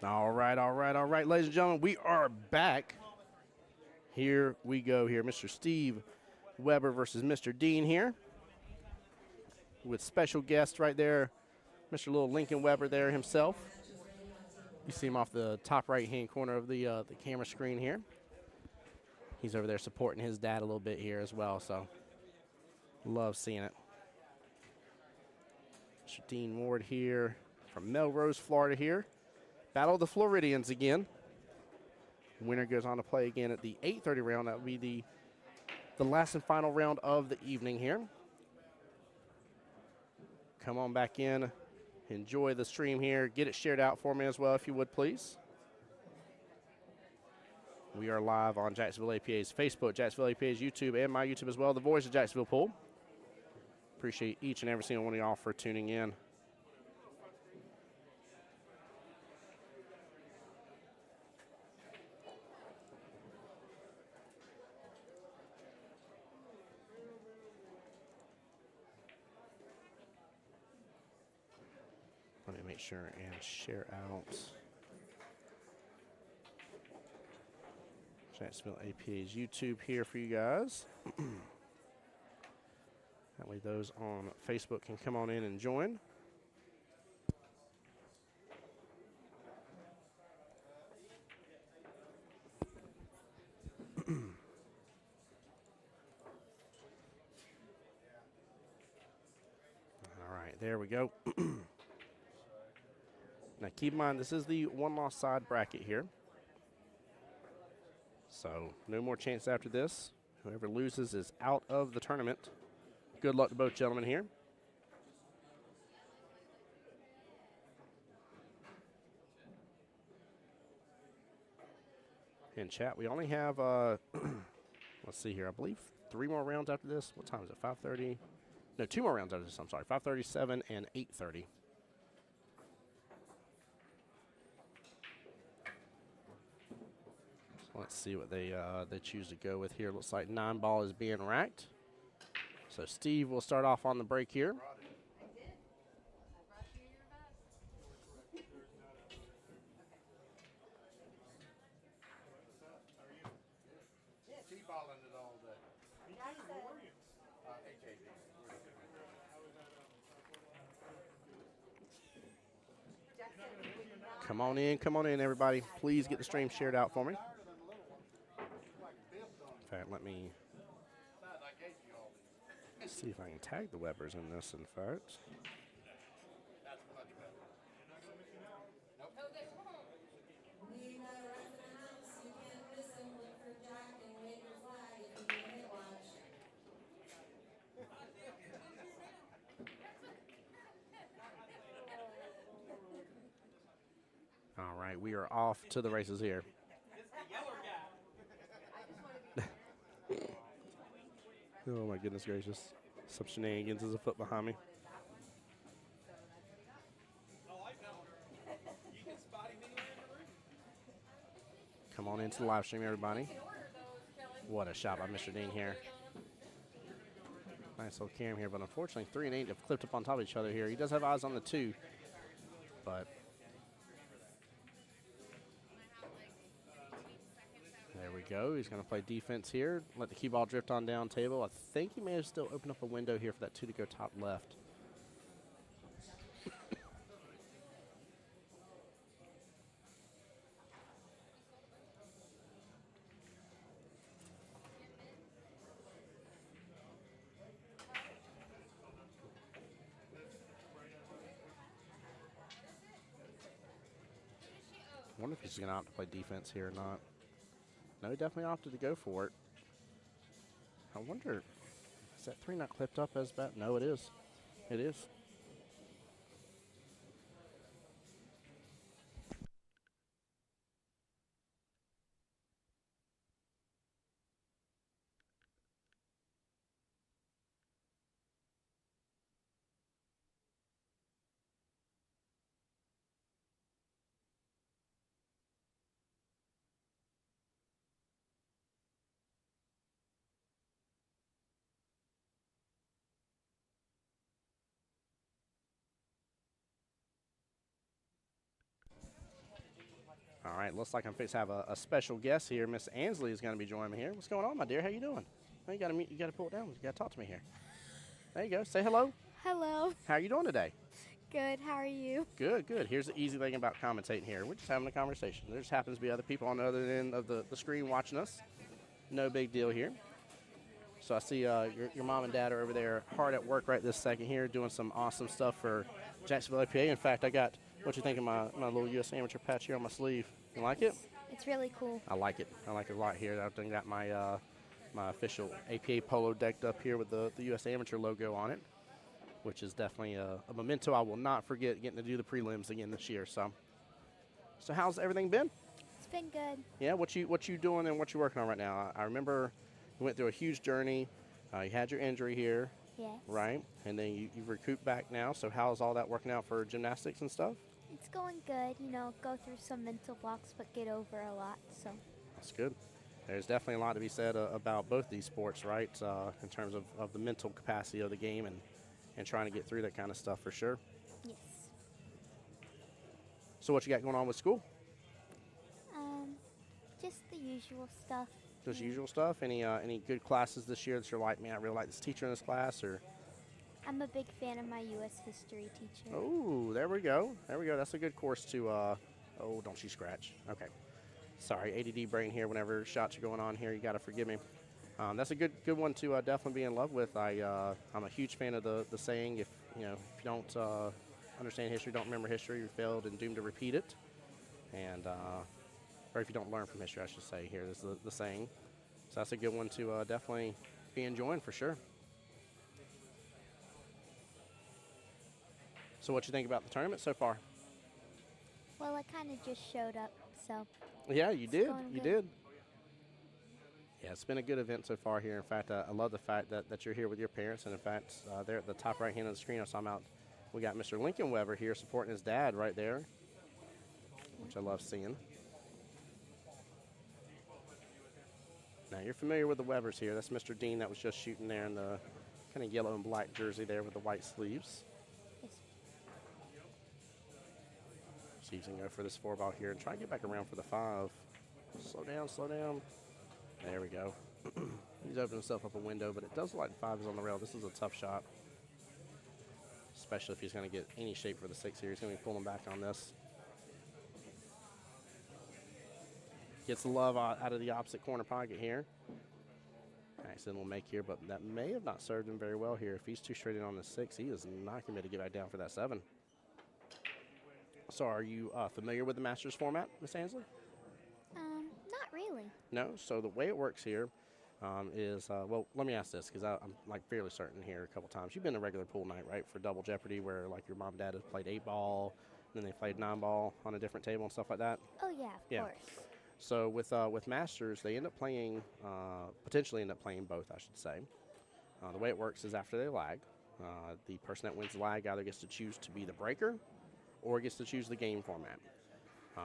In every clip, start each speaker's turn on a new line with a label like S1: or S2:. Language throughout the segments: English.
S1: All right, all right, all right, ladies and gentlemen, we are back. Here we go here. Mr. Steve Weber versus Mr. Dean here with special guest right there, Mr. Little Lincoln Weber there himself. You see him off the top right-hand corner of the camera screen here. He's over there supporting his dad a little bit here as well, so love seeing it. Mr. Dean Ward here from Melrose, Florida here. Battle of the Floridians again. Winner goes on to play again at the 8:30 round. That will be the last and final round of the evening here. Come on back in. Enjoy the stream here. Get it shared out for me as well, if you would, please. We are live on Jacksonville APA's Facebook, Jacksonville APA's YouTube, and my YouTube as well, the Voice of Jacksonville Pool. Appreciate each and every single one of y'all for tuning in. Let me make sure and share out Jacksonville APA's YouTube here for you guys. That way those on Facebook can come on in and join. All right, there we go. Now keep in mind, this is the one-loss side bracket here. So no more chance after this. Whoever loses is out of the tournament. Good luck to both gentlemen here. In chat, we only have, let's see here, I believe 3 more rounds after this. What time is it, 5:30? No, 2 more rounds after this, I'm sorry, 5:37 and 8:30. Let's see what they choose to go with here. Looks like 9-ball is being racked. So Steve will start off on the break here. Come on in, everybody. Please get the stream shared out for me. In fact, let me see if I can tag the Webbers in this, in fact. All right, we are off to the races here. Oh my goodness gracious. Some shenanigans is a foot behind me. Come on into the live stream, everybody. What a shot by Mr. Dean here. Nice little cam here, but unfortunately 3 and 8 have clipped up on top of each other here. He does have eyes on the 2, but there we go. He's going to play defense here. Let the cue ball drift on down table. I think he may have still opened up a window here for that 2 to go top left. I wonder if he's going to opt to play defense here or not. No, he definitely opted to go for it. I wonder, is that 3 not clipped up as bad? No, it is. It is. right, looks like I'm fixing to have a special guest here. Miss Ansley is going to be joining me here. What's going on, my dear? How you doing? Oh, you got to pull it down. You got to talk to me here. There you go. Say hello.
S2: Hello.
S1: How are you doing today?
S2: Good. How are you?
S1: Good, good. Here's the easy thing about commentating here. We're just having a conversation. There just happens to be other people on the other end of the screen watching us. No big deal here. So I see your mom and dad are over there hard at work right this second here, doing some awesome stuff for Jacksonville APA. In fact, I got, what you think of my little U.S. amateur patch here on my sleeve? You like it?
S2: It's really cool.
S1: I like it. I like it a lot here. I've done got my my official APA polo decked up here with the U.S. amateur logo on it, which is definitely a memento I will not forget, getting to do the prelims again this year. So how's everything been?
S2: It's been good.
S1: Yeah, what you doing and what you working on right now? I remember you went through a huge journey. You had your injury here.
S2: Yes.
S1: Right? And then you've recouped back now. So how's all that working out for gymnastics and stuff?
S2: It's going good. You know, go through some mental blocks, but get over a lot. So.
S1: That's good. There's definitely a lot to be said about both these sports, right? In terms of the mental capacity of the game and trying to get through that kind of stuff for sure.
S2: Yes.
S1: So what you got going on with school?
S2: Just the usual stuff.
S1: Just usual stuff? Any good classes this year that you're like, man, I really like this teacher in this class? Or
S2: I'm a big fan of my U.S. history teacher.
S1: oh, there we go. There we go. That's a good course to, oh, don't you scratch. Okay. Sorry, ADD brain here. Whenever shots are going on here, you got to forgive me. That's a good one to definitely be in love with. I'm a huge fan of the saying, if you don't understand history, don't remember history, you're failed and doomed to repeat it. And or if you don't learn from history, I should say. Here is the saying. So that's a good one to definitely be enjoying for sure. So what you think about the tournament so far?
S2: Well, I kind of just showed up, so.
S1: Yeah, you did. You
S2: good.
S1: did. Yeah, it's been a good event so far here. In fact, I love the fact that you're here with your parents. And in fact, there at the top right hand of the screen, I saw we got Mr. Lincoln Weber here supporting his dad right there, which I love seeing. Now, you're familiar with the Webers here. That's Mr. Dean that was just shooting there in the kind of yellow and black jersey there with the white sleeves.
S2: Yes.
S1: Steve's going to go for this 4-ball here and try to get back around for the 5. Slow down, slow down. There we go. He's opened himself up a window, but it does look like the 5 is on the rail. This is a tough shot, especially if he's going to get any shape for the 6 here. He's going to be pulling back on this. Gets the love out of the opposite corner pocket here. Accidental make here, but that may have not served him very well here. If he's too straight in on the 6, he is not going to be able to get back down for that 7. So are you familiar with the Masters format, Miss Ansley?
S2: Not really.
S1: No. So the way it works here is, well, let me ask this, because I'm like fairly certain here a couple times. You've been to regular pool night, right, for Double Jeopardy, where like your mom and dad have played 8-ball, and then they played 9-ball on a different table and stuff like that?
S2: Oh, yeah, of course.
S1: So with Masters, they end up playing, potentially end up playing both, I should say. The way it works is after they lag, the person that wins the lag either gets to choose to be the breaker or gets to choose the game format.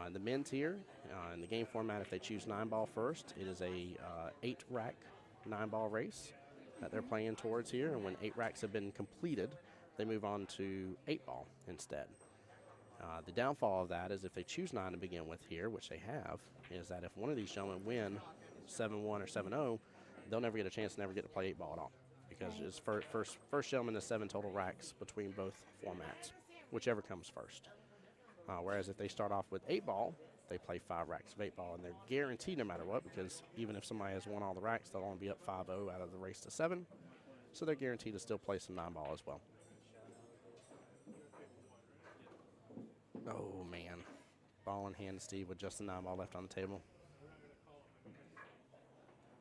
S1: In the men's here, in the game format, if they choose 9-ball first, it is a 8-rack 9-ball race that they're playing towards here. And when 8 racks have been completed, they move on to 8-ball instead. The downfall of that is if they choose 9 to begin with here, which they have, is that if one of these gentlemen win 7-1 or 7-0, they'll never get a chance to never get to play 8-ball at all, because it's first gentleman to 7 total racks between both formats, whichever comes first. Whereas if they start off with 8-ball, they play 5 racks of 8-ball, and they're guaranteed no matter what, because even if somebody has won all the racks, they'll only be up 5-0 out of the race to 7, so they're guaranteed to still play some 9-ball as well. Oh, man. Ball in hand to Steve with just a 9-ball left on the table.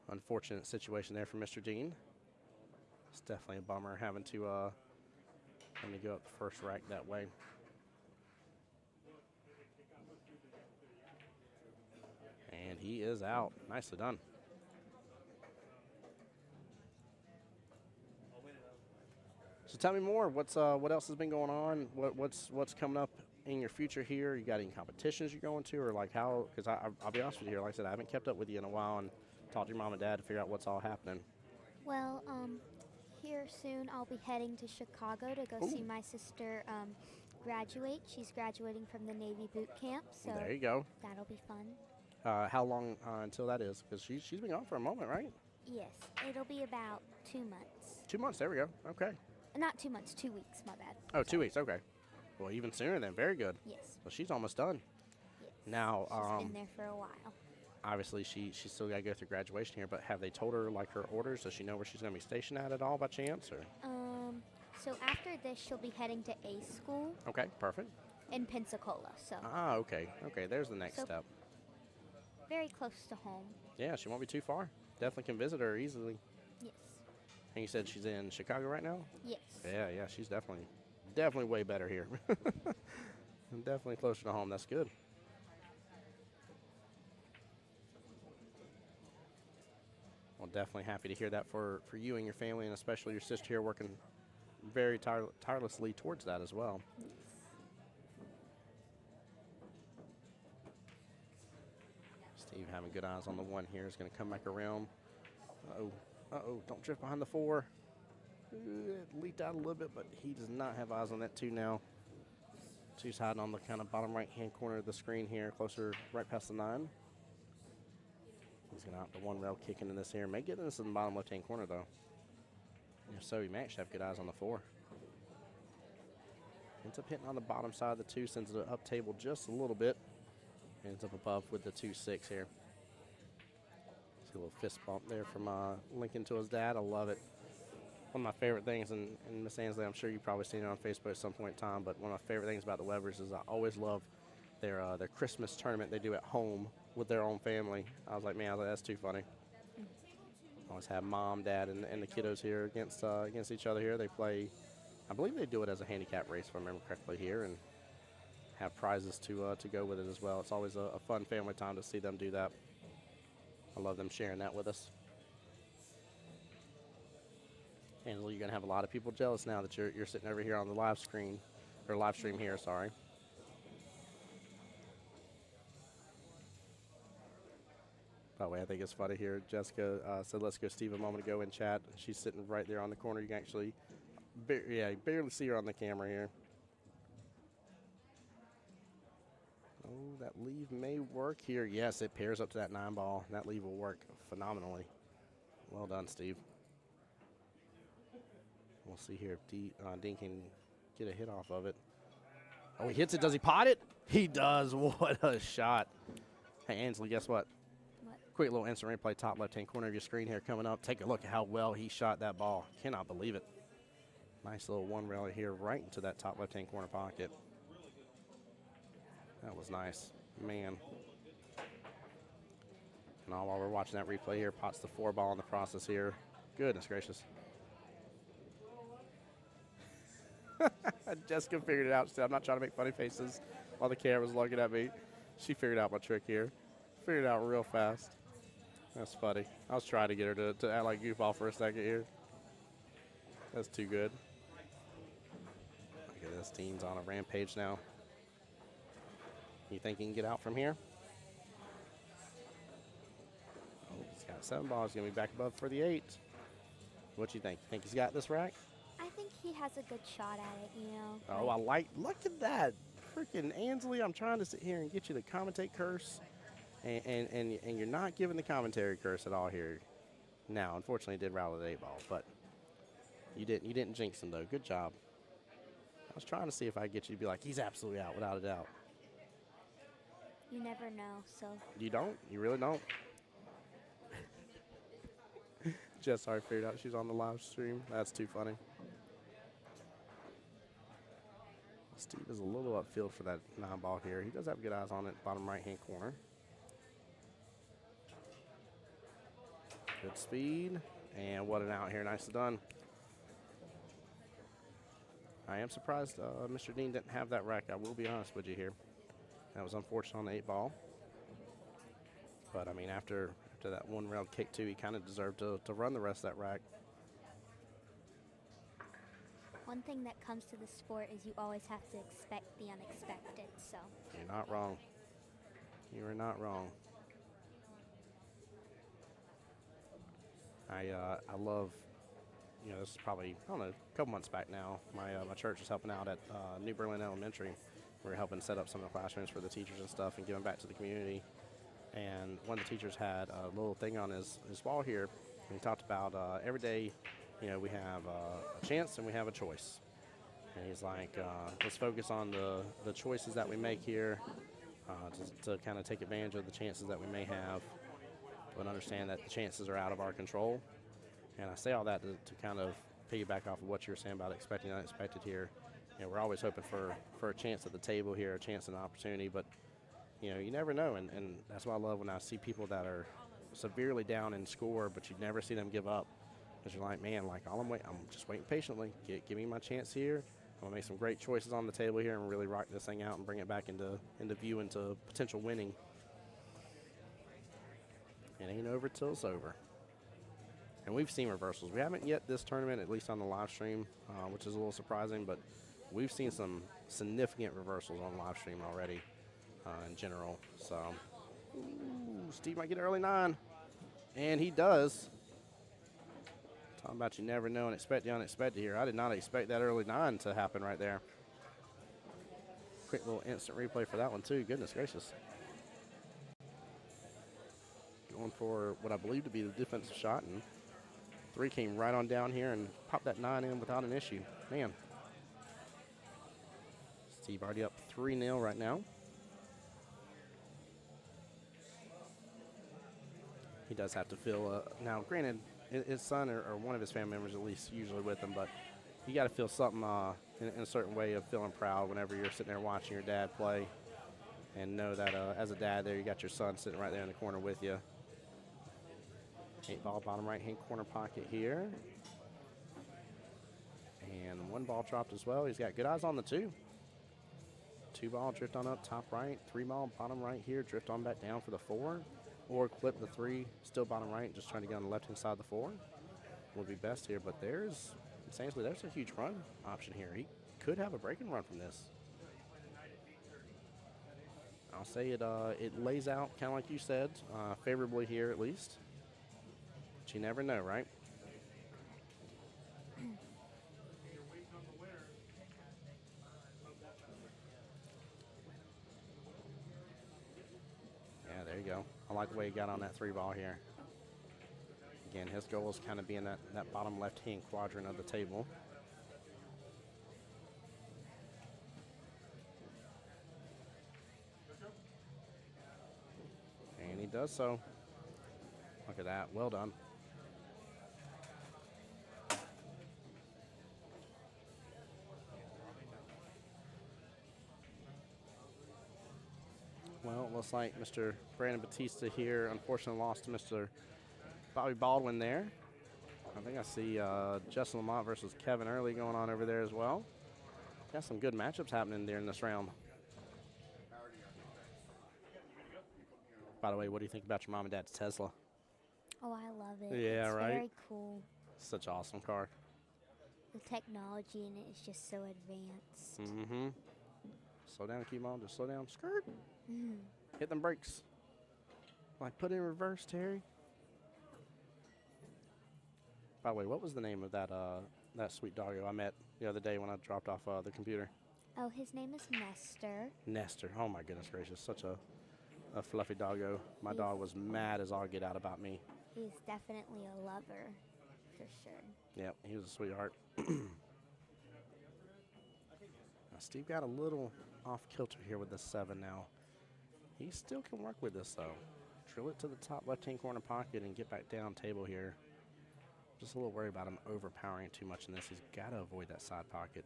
S1: Unfortunate situation there for Mr. Dean. It's definitely a bummer having to go up the first rack that way. And he is out. Nicely done. So tell me more. What else has been going on? What's coming up in your future here? You got any competitions you're going to, or like how? Because I'll be honest with you here. Like I said, I haven't kept up with you in a while and talked to your mom and dad to figure out what's all happening.
S2: Well, here soon I'll be heading to Chicago to go see my sister graduate. She's graduating from the Navy boot camp, so
S1: There you go.
S2: that'll be fun.
S1: How long until that is? Because she's been gone for a moment, right?
S2: Yes, it'll be about 2 months.
S1: 2 months. There we go. Okay.
S2: Not 2 months, 2 weeks, my bad.
S1: Oh, 2 weeks. Okay. Well, even sooner then. Very good.
S2: Yes.
S1: Well, she's almost done.
S2: Yes.
S1: Now,
S2: she's been there for a while.
S1: obviously she's still got to go through graduation here, but have they told her like her orders? Does she know where she's going to be stationed at all by chance? Or
S2: So after this, she'll be heading to A school
S1: okay, perfect.
S2: in Pensacola. So
S1: Okay. There's the next step.
S2: very close to home.
S1: Yeah, she won't be too far. Definitely can visit her easily.
S2: Yes.
S1: And you said she's in Chicago right now?
S2: Yes.
S1: Yeah, she's definitely way better here. Definitely closer to home. That's good. Well, definitely happy to hear that for you and your family, and especially your sister here working very tirelessly towards that as well.
S2: Yes.
S1: Steve having good eyes on the one here. Is going to come back around. Uh-oh, don't drift behind the 4. It leaked out a little bit, but he does not have eyes on that 2 now. 2's hiding on the kind of bottom right-hand corner of the screen here, closer right past the 9. He's going to opt the 1 rail kicking in this here. May get this in the bottom left-hand corner, though. If so, he might actually have good eyes on the 4. Ends up hitting on the bottom side of the 2, sends it up table just a little bit. Ends up above with the 2-6 here. See a little fist bump there from Lincoln to his dad. I love it. One of my favorite things, and Miss Ansley, I'm sure you've probably seen it on Facebook at some point in time, but one of my favorite things about the Webbers is I always love their Christmas tournament they do at home with their own family. I was like, that's too funny. Always have mom, dad, and the kiddos here against each other here. They play, I believe they do it as a handicap race, if I remember correctly here, and have prizes to go with it as well. It's always a fun family time to see them do that. I love them sharing that with us. And you're going to have a lot of people jealous now that you're sitting over here on the live stream here, sorry. By the way, I think it's funny here. Jessica said, let's go Steve a moment ago in chat. She's sitting right there on the corner. You can actually you barely see her on the camera here. Oh, that leave may work here. Yes, it pairs up to that 9 ball. That leave will work phenomenally. Well done, Steve. We'll see here if Dean can get a hit off of it. Oh, he hits it. Does he pot it? He does. What a shot. Hey, Ansley, guess what?
S2: What?
S1: Quick little instant replay, top left-hand corner of your screen here coming up. Take a look at how well he shot that ball. Cannot believe it. Nice little 1 rally here right into that top left-hand corner pocket. That was nice. Man. And all while we're watching that replay here, pots the 4 ball in the process here. Goodness gracious. Jessica figured it out. I'm not trying to make funny faces while the camera's looking at me. She figured out my trick here. Figured it out real fast. That's funny. I was trying to get her to act like goofball for a second here. That's too good. Look at this. Dean's on a rampage now. You think he can get out from here? Oh, he's got 7 balls. He's going to be back above for the 8. What you think? Think he's got this rack?
S2: I think he has a good shot at it, you know.
S1: Oh, look at that. Freaking Ansley, I'm trying to sit here and get you the commentate curse, and you're not giving the commentary curse at all here. Now, unfortunately, it did rattle the 8 ball, but you didn't jinx him, though. Good job. I was trying to see if I could get you to be like, he's absolutely out, without a doubt.
S2: You never know, so.
S1: You don't? You really don't? Jess already figured out she's on the live stream. That's too funny. Steve is a little upfield for that 9 ball here. He does have good eyes on it, bottom right-hand corner. Good speed. And what an out here. Nicely done. I am surprised Mr. Dean didn't have that rack. I will be honest with you here. That was unfortunate on the 8 ball. But, I mean, after that 1 round kick, too, he kind of deserved to run the rest of that rack.
S2: One thing that comes to the sport is you always have to expect the unexpected, so.
S1: You're not wrong. You are not wrong. I love this is probably, I don't know, a couple months back now. My church was helping out at New Berlin Elementary. We were helping set up some of the classrooms for the teachers and stuff and giving back to the community. And one of the teachers had a little thing on his wall here. And he talked about every day, we have a chance and we have a choice. And he's like, let's focus on the choices that we make here to kind of take advantage of the chances that we may have, but understand that the chances are out of our control. And I say all that to kind of piggyback off of what you were saying about expecting the unexpected here. We're always hoping for a chance at the table here, a chance at an opportunity, but you never know, and that's what I love when I see people that are severely down in score, but you never see them give up. Because you're like, man, like I'm just waiting patiently. Give me my chance here. I'm gonna make some great choices on the table here and really rock this thing out and bring it back into view, into potential winning. It ain't over till it's over. And we've seen reversals. We haven't yet this tournament, at least on the live stream, which is a little surprising, but we've seen some significant reversals on live stream already in general. So, Steve might get an early 9. And he does. Talking about you never know and expect the unexpected here. I did not expect that early 9 to happen right there. Quick little instant replay for that one, too. Goodness gracious. Going for what I believe to be the defensive shot, and 3 came right on down here and popped that 9 in without an issue. Man. Steve already up 3-0 right now. He does have to feel, now granted, his son or one of his family members at least usually with him, but you got to feel something in a certain way of feeling proud whenever you're sitting there watching your dad play and know that as a dad there, you got your son sitting right there in the corner with you. 8-ball bottom right-hand corner pocket here. And 1 ball dropped as well. He's got good eyes on the 2. 2-ball, drift on up top right. 3-ball bottom right here, drift on back down for the 4. Or clip the 3, still bottom right, just trying to get on the left-hand side of the 4. Would be best here, but there's a huge run option here. He could have a break and run from this. I'll say it lays out, kind of like you said, favorably here at least. But you never know, right? Yeah, there you go. I like the way he got on that 3-ball here. Again, his goal is kind of being that bottom left-hand quadrant of the table. And he does so. Look at that. Well done. Well, it looks like Mr. Brandon Batista here unfortunately lost to Mr. Bobby Baldwin there. I think I see Justin Lamont versus Kevin Early going on over there as well. Got some good matchups happening there in this round. By the way, what do you think about your mom and dad's Tesla?
S2: Oh, I love it.
S1: Yeah,
S2: it's
S1: right?
S2: Very cool.
S1: Such an awesome car.
S2: The technology in it is just so advanced.
S1: Mm-hmm. Slow down, keep on. Just slow down. Skirt.
S2: Mm.
S1: Hit them brakes. Like, put it in reverse, Terry. By the way, what was the name of that sweet doggo I met the other day when I dropped off the computer?
S2: Oh, his name is Nestor.
S1: Nestor. Oh, my goodness gracious. Such a fluffy doggo. My dog was mad as all get out about me.
S2: He's definitely a lover, for sure.
S1: Yep, he was a sweetheart. Now, Steve got a little off kilter here with the 7 now. He still can work with this, though. Drill it to the top left-hand corner pocket and get back down table here. Just a little worried about him overpowering too much in this. He's got to avoid that side pocket.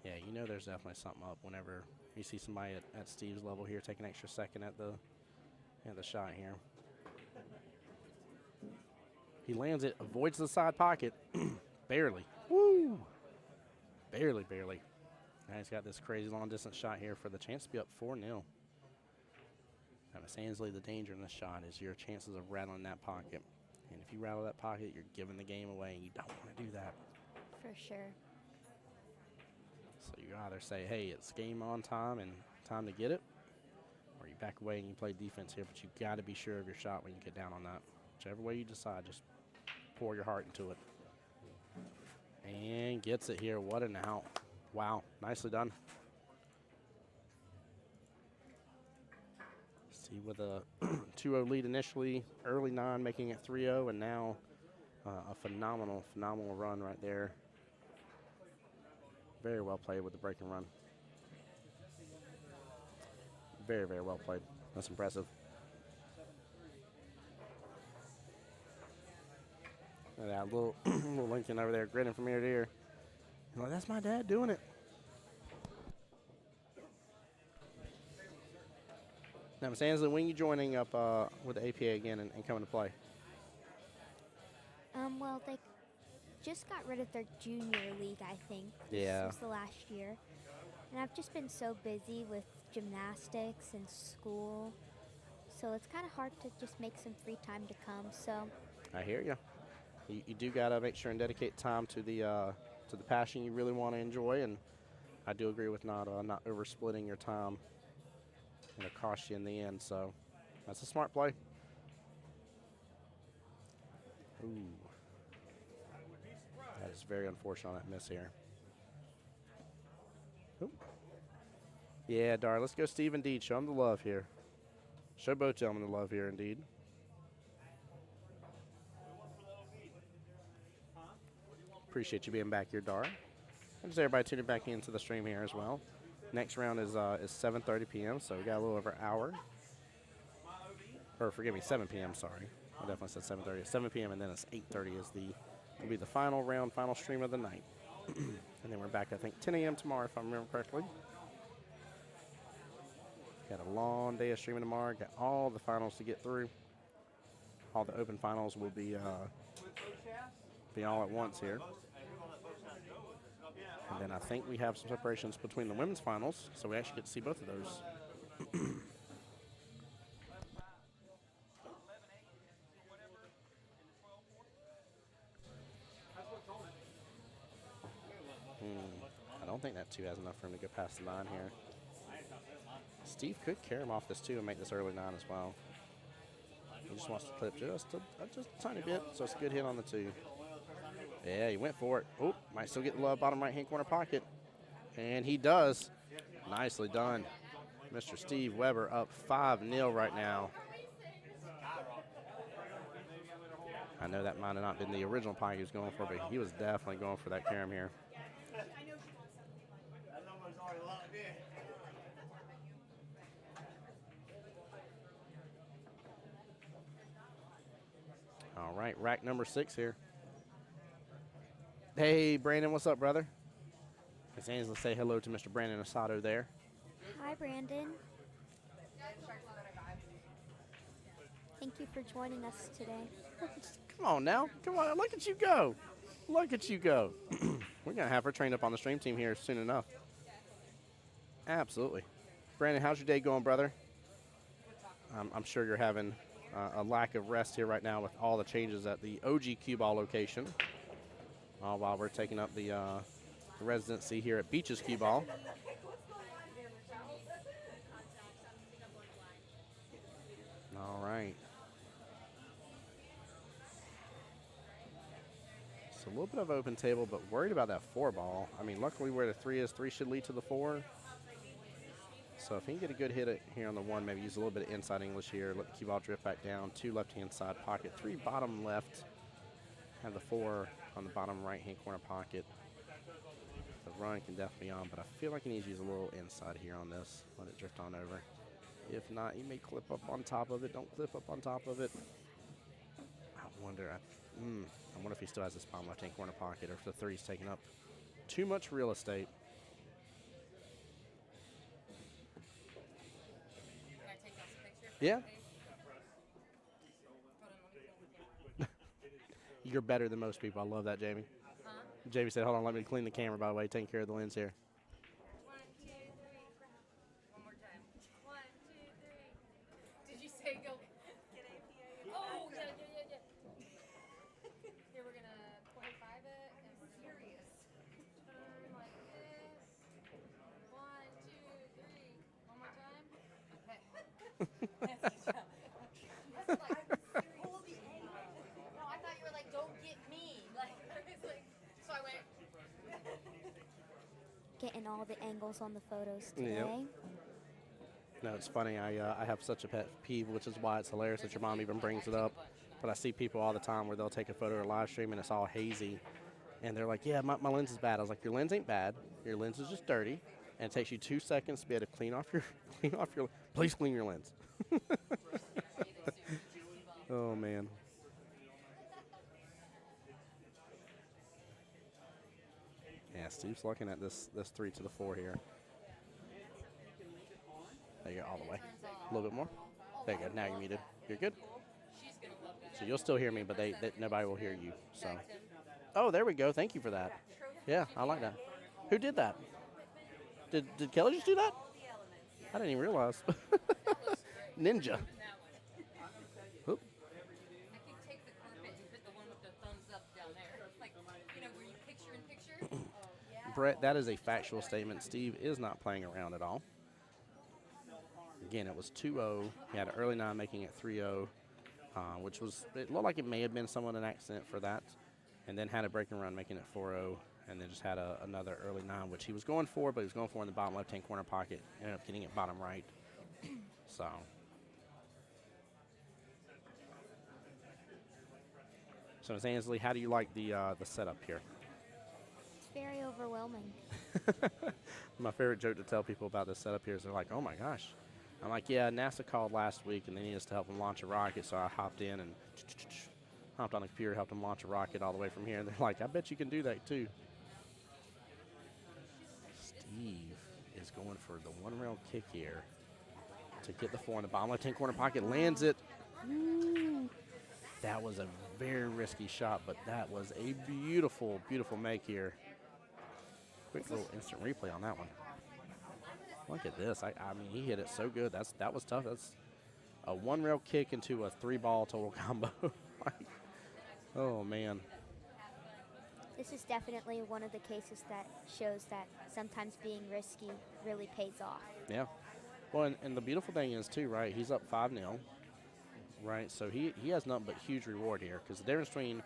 S1: Yeah, you know there's definitely something up whenever you see somebody at Steve's level here take an extra second at the shot here. He lands it, avoids the side pocket. Barely. Woo! Barely, barely. Now he's got this crazy long-distance shot here for the chance to be up 4-0. Now, Miss Ansley, the danger in this shot is your chances of rattling that pocket. And if you rattle that pocket, you're giving the game away, and you don't want to do that.
S2: For sure.
S1: So you either say, hey, it's game on time and time to get it, or you back away and you play defense here, but you got to be sure of your shot when you get down on that. Whichever way you decide, just pour your heart into it. And gets it here. What an out. Wow, nicely done. See, with a 2-0 lead initially, early 9 making it 3-0, and now a phenomenal run right there. Very well played with the break and run. Very, very well played. That's impressive. And that little Lincoln over there grinning from ear to ear. Like, that's my dad doing it. Now, Ms. Ansley, when are you joining up with the APA again and coming to play?
S2: Well, they just got rid of their junior league, I think.
S1: Yeah.
S2: This was the last year. And I've just been so busy with gymnastics and school. So it's kind of hard to just make some free time to come. So
S1: I hear you. You do got to make sure and dedicate time to the passion you really want to enjoy. And I do agree with not oversplitting your time. It'll cost you in the end. So that's a smart play. Ooh. That is very unfortunate on that miss here. Ooh. Yeah, Dar, let's go Steve and Deed. Show them the love here. Show both gentlemen the love here, indeed. Appreciate you being back here, Dar. And just everybody tuning back into the stream here as well. Next round is 7:30 p.m., so we got a little over an hour. Or forgive me, 7 p.m., sorry. I definitely said 7:30. It's 7 p.m. and then it's 8:30 will be the final round, final stream of the night. And then we're back, I think, 10 a.m. tomorrow, if I remember correctly. Got a long day of streaming tomorrow. Got all the finals to get through. All the open finals will be all at once here. And then I think we have some separations between the women's finals, so we actually get to see both of those. I don't think that 2 has enough room to go past the 9 here. Steve could carry him off this 2 and make this early 9 as well. He just wants to clip just a tiny bit, so it's a good hit on the 2. Yeah, he went for it. Oh, might still get the bottom right-hand corner pocket. And he does. Nicely done. Mr. Steve Weber up 5-0 right now. I know that might have not been the original pocket he was going for, but he was definitely going for that carom here. All right, rack number 6 here. Hey, Brandon, what's up, brother? Miss Ansley, say hello to Mr. Brandon Asado there.
S2: hi, Brandon. Thank you for joining us today.
S1: Come on now. Come on. Look at you go. Look at you go. We're going to have her trained up on the stream team here soon enough. Absolutely. Brandon, how's your day going, brother? I'm sure you're having a lack of rest here right now with all the changes at the OG QBall location. While we're taking up the residency here at Beaches QBall. All right. It's a little bit of open table, but worried about that 4 ball. I mean, luckily where the 3 is, 3 should lead to the 4. So if he can get a good hit here on the 1, maybe use a little bit of inside English here, let the cue ball drift back down, 2 left-hand side pocket, 3 bottom left, have the 4 on the bottom right-hand corner pocket. The run can definitely be on, but I feel like he needs to use a little inside here on this. Let it drift on over. If not, he may clip up on top of it. Don't clip up on top of it. I wonder if he still has this bottom left-hand corner pocket or if the 3's taking up too much real estate. Yeah. You're better than most people. I love that, Jamie. Jamie said, hold on, let me clean the camera, by the way, taking care of the lens here.
S3: 1, 2, 3. One more time. 1, 2, 3. Did you say go get APA? Oh, yeah. Here, we're going to 25 it, and we're serious. Turn like this. 1, 2, 3. One more time. Okay. That's like, pull the angle
S2: angles on the photos
S1: Yep.
S2: today.
S1: No, it's funny. I have such a pet peeve, which is why it's hilarious that your mom even brings it up. But I see people all the time where they'll take a photo or live stream and it's all hazy. And they're like, yeah, my lens is bad. I was like, your lens ain't bad. Your lens is just dirty. And it takes you 2 seconds to be able to clean off your, please clean your lens. Oh, man. Yeah, Steve's looking at this 3 to the 4 here. There you go, all the way. A little bit more. There you go. Now you're muted. You're good. So you'll still hear me, but nobody will hear you. So, oh, there we go. Thank you for that. Yeah, I like that. Who did that? Did Kelly just do that? I didn't even realize. Ninja. Oop.
S3: I can take the carpet and put the one with the thumbs up down there. Like, you know, where you picture in picture.
S1: Brett, that is a factual statement. Steve is not playing around at all. Again, it was 2-0. He had an early 9 making it 3-0, which was, it looked like it may have been somewhat an accident for that. And then had a breaking run making it 4-0. And then just had another early 9, which he was going for, but he was going for in the bottom left-hand corner pocket. Ended up getting it bottom right. So Ms. Ansley, how do you like the setup here?
S2: It's very overwhelming.
S1: My favorite joke to tell people about this setup here is they're like, oh my gosh. I'm like, yeah, NASA called last week and they needed us to help them launch a rocket, so I hopped in and hopped on the computer, helped them launch a rocket all the way from here. And they're like, I bet you can do that too. Steve is going for the 1-rail kick here to get the 4 in the bottom left-hand corner pocket, lands it. Ooh. That was a very risky shot, but that was a beautiful, beautiful make here. Quick little instant replay on that one. Look at this. I mean, he hit it so good. That was tough. That's a 1-rail kick into a 3-ball total combo. Oh, man.
S2: This is definitely one of the cases that shows that sometimes being risky really pays off.
S1: Yeah. Well, and the beautiful thing is, too, right, he's up 5-0, right? So he has nothing but huge reward here because the difference between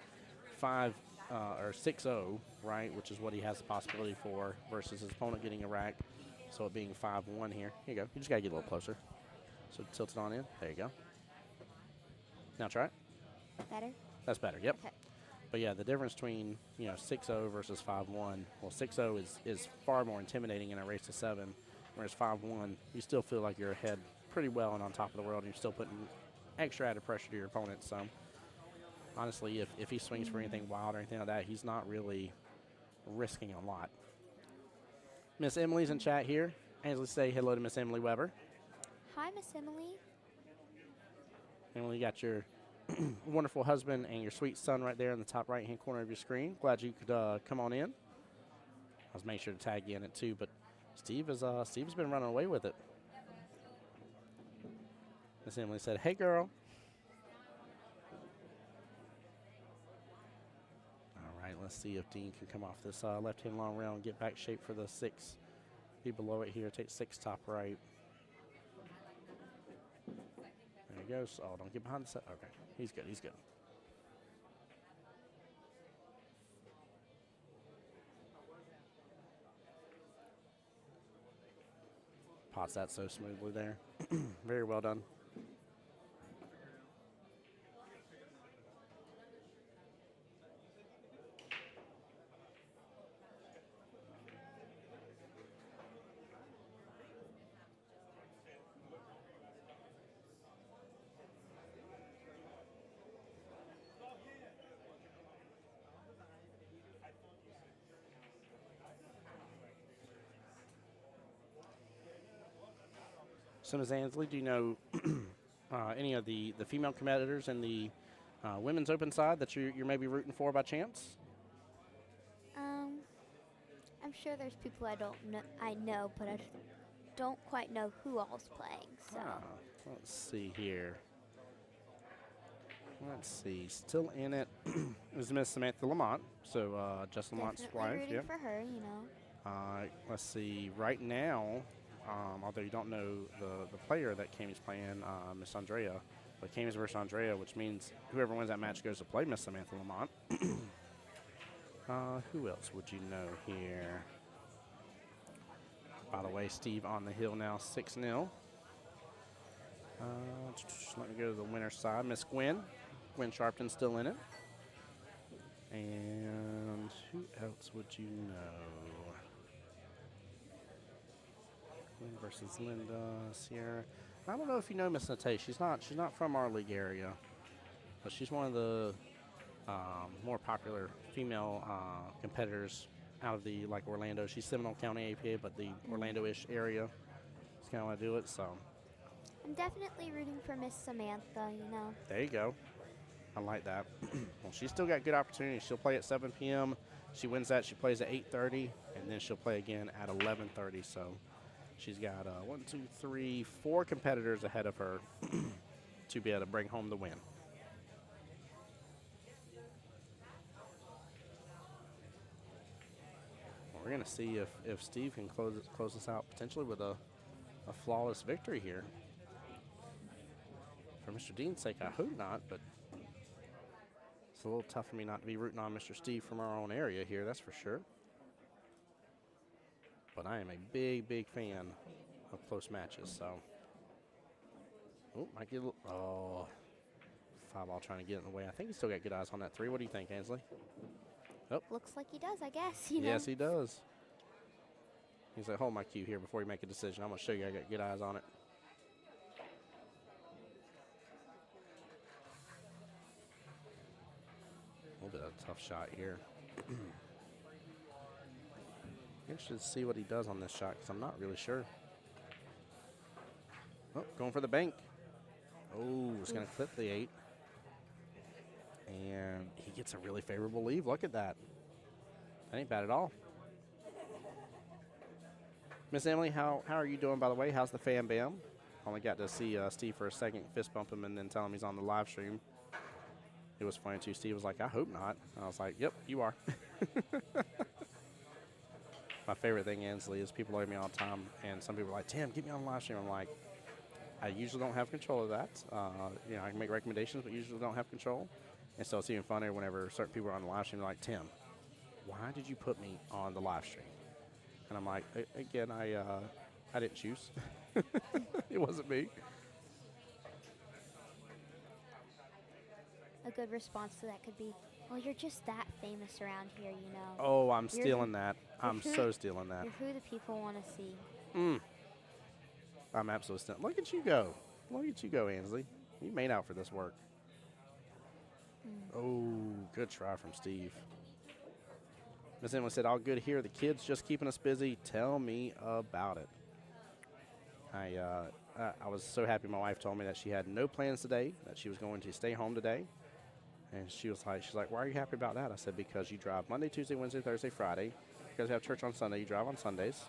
S1: 6-0, right, which is what he has the possibility for, versus his opponent getting a rack, so it being 5-1 here. Here you go. You just got to get a little closer. So tilt it on in. There you go. Now try it.
S2: Better?
S1: That's better, yep.
S2: Okay.
S1: But yeah, the difference between 6-0 versus 5-1. Well, 6-0 is far more intimidating in a race to 7, whereas 5-1, you still feel like you're ahead pretty well and on top of the world, and you're still putting extra added pressure to your opponent. So honestly, if he swings for anything wild or anything like that, he's not really risking a lot. Miss Emily's in chat here. Ansley, say hello to Miss Emily Weber.
S2: Hi, Miss Emily.
S1: Emily, you got your wonderful husband and your sweet son right there in the top right-hand corner of your screen. Glad you could come on in. I was making sure to tag you in it too, but Steve's been running away with it. Miss Emily said, "Hey, girl." All right, let's see if Dean can come off this left-hand long rail and get back shape for the 6. Be below it here. Take 6 top right. There he goes. Oh, don't get behind the set. Okay, he's good. He's good. Pots that so smoothly there. Very well done. So, Ms. Ansley, do you know any of the female competitors in the women's open side that you're maybe rooting for by chance?
S2: I'm sure there's people I know, but I don't quite know who all's playing. So
S1: Let's see here. Let's see. Still in it is Miss Samantha Lamont. So Jess Lamont's wife.
S2: rooting
S1: Yep.
S2: for her, you know.
S1: Let's see. Right now, although you don't know the player that Cammie's playing, Miss Andrea, but Cammie's versus Andrea, which means whoever wins that match goes to play Miss Samantha Lamont. Who else would you know here? By the way, Steve on the hill now, 6-0. Let me go to the winner's side. Miss Gwen. Gwen Sharpton still in it. And who else would you know? Gwen versus Linda, Sierra. I don't know if you know Miss Nate. She's not from our league area, but she's one of the more popular female competitors out of the Orlando. She's Seminole County APA, but the Orlando-ish area is kind of want to do it. So
S2: I'm definitely rooting for Miss Samantha, you know.
S1: there you go. I like that. Well, she's still got good opportunities. She'll play at 7 p.m. She wins that. She plays at 8:30, and then she'll play again at 11:30. So she's got 4 competitors ahead of her to be able to bring home the win. Well, we're going to see if Steve can close this out potentially with a flawless victory here. For Mr. Dean's sake, I hope not, but it's a little tough for me not to be rooting on Mr. Steve from our own area here, that's for sure. But I am a big, big fan of close matches, so. Oh, might get a little, 5-ball trying to get in the way. I think he's still got good eyes on that 3. What do you think, Ansley? Oh.
S2: Looks like he does, I guess, you know.
S1: Yes, he does. He's like, hold my cue here before you make a decision. I'm going to show you I got good eyes on it. A little bit of a tough shot here. Interested to see what he does on this shot because I'm not really sure. Oh, going for the bank. Oh, it's going to clip the 8. And he gets a really favorable leave. Look at that. That ain't bad at all. Miss Emily, how are you doing, by the way? How's the fan bam? Only got to see Steve for a second, fist bump him, and then tell him he's on the live stream. It was funny, too. Steve was like, I hope not. And I was like, yep, you are. My favorite thing, Ansley, is people look at me all the time, and some people are like, Tim, get me on the live stream. I'm like, I usually don't have control of that. I can make recommendations, but usually don't have control. And so it's even funnier whenever certain people are on the live stream, they're like, Tim, why did you put me on the live stream? And I'm like, again, I didn't choose. It wasn't me.
S2: A good response to that could be, well, you're just that famous around here, you know.
S1: Oh, I'm stealing that. I'm so stealing that.
S2: You're who the people want to see.
S1: I'm absolutely stealing. Look at you go. Look at you go, Ansley. You made out for this work. Oh, good try from Steve. Miss Emily said, all good here. The kids just keeping us busy. Tell me about it. I was so happy my wife told me that she had no plans today, that she was going to stay home today. And she's like, why are you happy about that? I said, because you drive Monday, Tuesday, Wednesday, Thursday, Friday. Because you have church on Sunday, you drive on Sundays.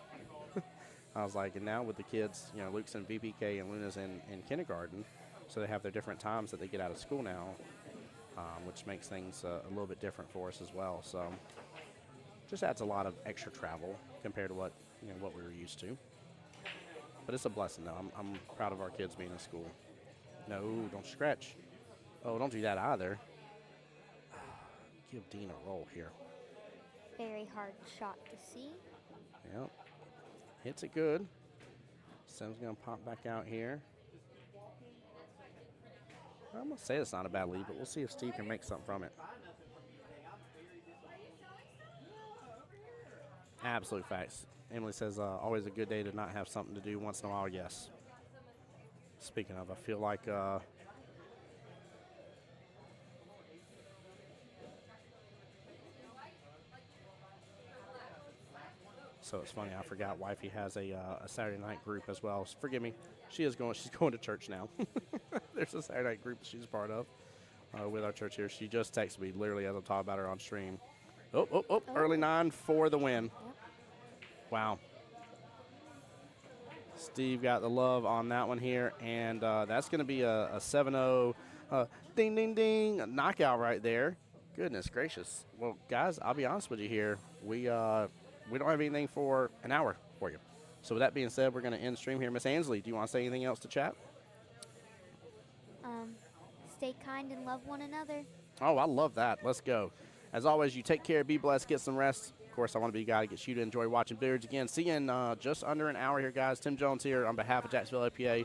S1: I was like, and now with the kids, Luke's in VPK and Luna's in kindergarten, so they have their different times that they get out of school now, which makes things a little bit different for us as well. So just adds a lot of extra travel compared to what we were used to. But it's a blessing, though. I'm proud of our kids being in school. No, don't scratch. Oh, don't do that either. Give Dean a roll here.
S2: Very hard shot to see.
S1: Yep. Hits it good. Sim's going to pop back out here. I'm going to say it's not a bad lead, but we'll see if Steve can make something from it. Absolute facts. Emily says, always a good day to not have something to do once in a while. Yes. Speaking of, I feel like so it's funny, I forgot wifey has a Saturday night group as well. So forgive me. She's going to church now. There's a Saturday night group she's part of with our church here. She just texted me literally as I'm talking about her on stream. Oh. Early 9 for the win. Yep. Wow. Steve got the love on that one here, and that's going to be a 7-0 ding, ding, ding, a knockout right there. Goodness gracious. Well, guys, I'll be honest with you here. We don't have anything for an hour for you. So with that being said, we're going to end stream here. Miss Ansley, do you want to say anything else to chat?
S2: Stay kind and love one another.
S1: Oh, I love that. Let's go. As always, you take care, be blessed, get some rest. course, I want to be the guy that gets you to enjoy watching billiards again. See you in just under an hour here, guys. Tim Jones here on behalf of Jacksonville APA,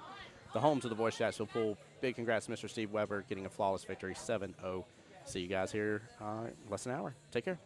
S1: the home to the Voice of Jacksonville Pool. Big congrats to Mr. Steve Weber getting a flawless victory, 7-0. See you guys here in less than an hour. Take care.